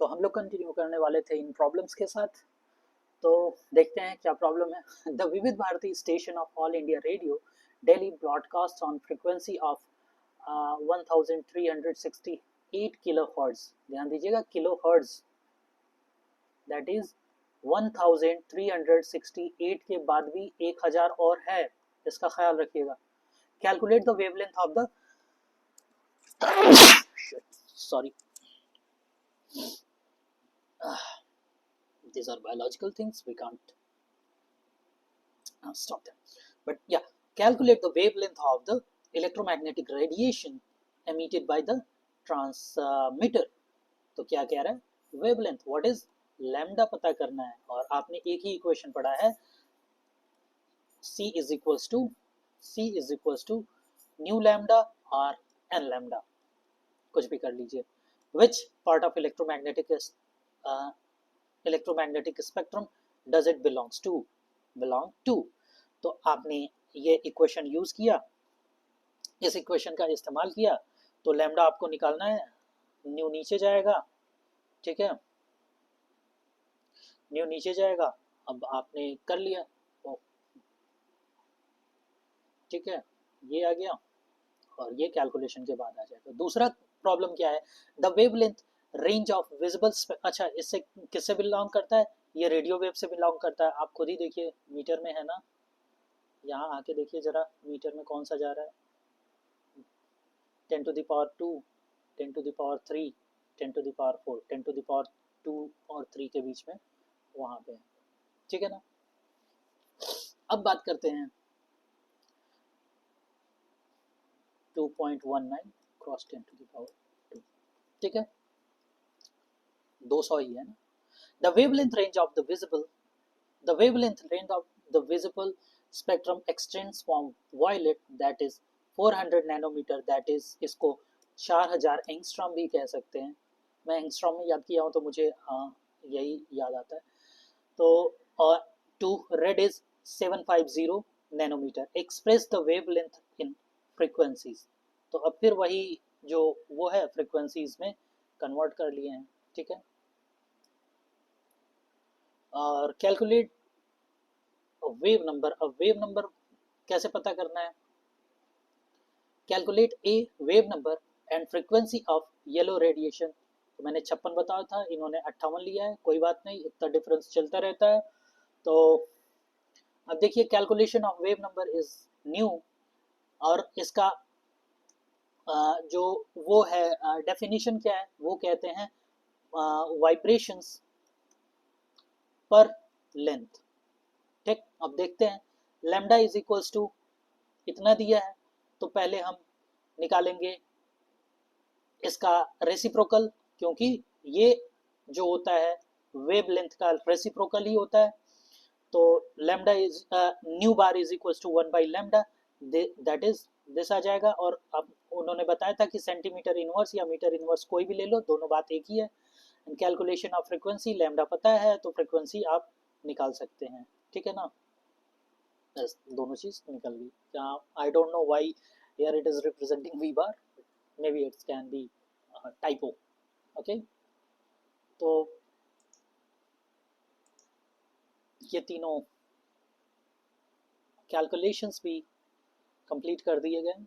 तो हम लोग कंटिन्यू करने वाले थे इन प्रॉब्लम्स के साथ। तो देखते हैं क्या प्रॉब्लम है। The Vividh Bharati station of All India Radio daily broadcast on frequency of 1368 kilo hertz. ध्यान दीजिएगा, किलो हर्ट्ज, दैट इज 1368 के बाद भी 1000 और है, इसका ख्याल रखिएगा। Calculate the wavelength of the sorry these are biological things, we can't stop them, but yeah, calculate the wavelength of the electromagnetic radiation emitted by the transmitter। तो क्या कह रहा है, वेवलेंथ, व्हाट इज लैम्डा पता करना है। और आपने एक ही इक्वेशन पढ़ा है, C is equals to nu lambda और एन लैम्डा, कुछ भी कर लीजिए। Which part of electromagnetic spectrum does it belong to. तो आपने ये इक्वेशन यूज किया, इस इक्वेशन का इस्तेमाल किया, तो लैम्डा आपको निकालना है, न्यू नीचे जाएगा, ठीक है, न्यू नीचे जाएगा। अब आपने कर लिया, ठीक है, ये आ गया और ये कैलकुलेशन के बाद आ जाएगा। दूसरा प्रॉब्लम क्या है, the wavelength range of visible, अच्छा इससे किससे बिलोंग करता है, ये रेडियो वेव से बिलोंग करता है। आप खुद ही देखिए, मीटर में है ना, यहाँ आके देखिए जरा, मीटर में कौन सा जा रहा है, 10 to the power 2, 10 to the power 3, 10 to the power 4, 10 to the power 2 और 3 के बीच में वहाँ पे है, ठीक है ना। अब बात करते हैं 2.19 क्रॉस 10 to the power 2, ठीक है, 200 ही है ना। The wavelength range of the visible spectrum extends from violet, that is 400 nanometer, that is इसको 4000 एंगस्ट्रॉम भी कह सकते हैं। मैं एंगस्ट्रॉम में याद किया हूँ तो मुझे यही याद आता है। तो और to red is 750 nanometre. Express the wavelength in frequencies. तो अब फिर वही जो वो है फ्रीक्वेंसीज में कन्वर्ट कर लिए हैं, ठीक है। और कैलकुलेट वेव नंबर। अब वेव नंबर कैसे पता करना है, calculate A wave number and frequency of yellow radiation. तो मैंने 56 बताया था, इन्होंने 58 लिया है, कोई बात नहीं, इतना डिफरेंस चलता रहता है। तो अब देखिए, calculation of wave number is new, और इसका जो वो है डेफिनेशन क्या है, वो कहते हैं वाइब्रेशंस पर लेंथ, ठीक। अब देखते हैं, लैम्डा इज इक्वल्स टू इतना दिया है, तो पहले हम निकालेंगे इसका रेसिप्रोकल, क्योंकि ये जो होता है वेव लेंथ का रेसिप्रोकल ही होता है। तो lambda is nu bar is equals to 1 by lambda, that is this आ जाएगा। और अब उन्होंने बताया था कि सेंटीमीटर इनवर्स या मीटर इनवर्स कोई भी ले लो, दोनों बात एक ही है। कैलकुलेशन ऑफ फ्रीक्वेंसी, लैम्डा पता है तो फ्रीक्वेंसी आप निकाल सकते हैं, ठीक है ना। बस दोनों चीज निकल गई। I don't know why here it is representing v bar, maybe it's can be typo, okay. तो ये तीनों कैलकुलेशंस भी कंप्लीट कर दिए गए,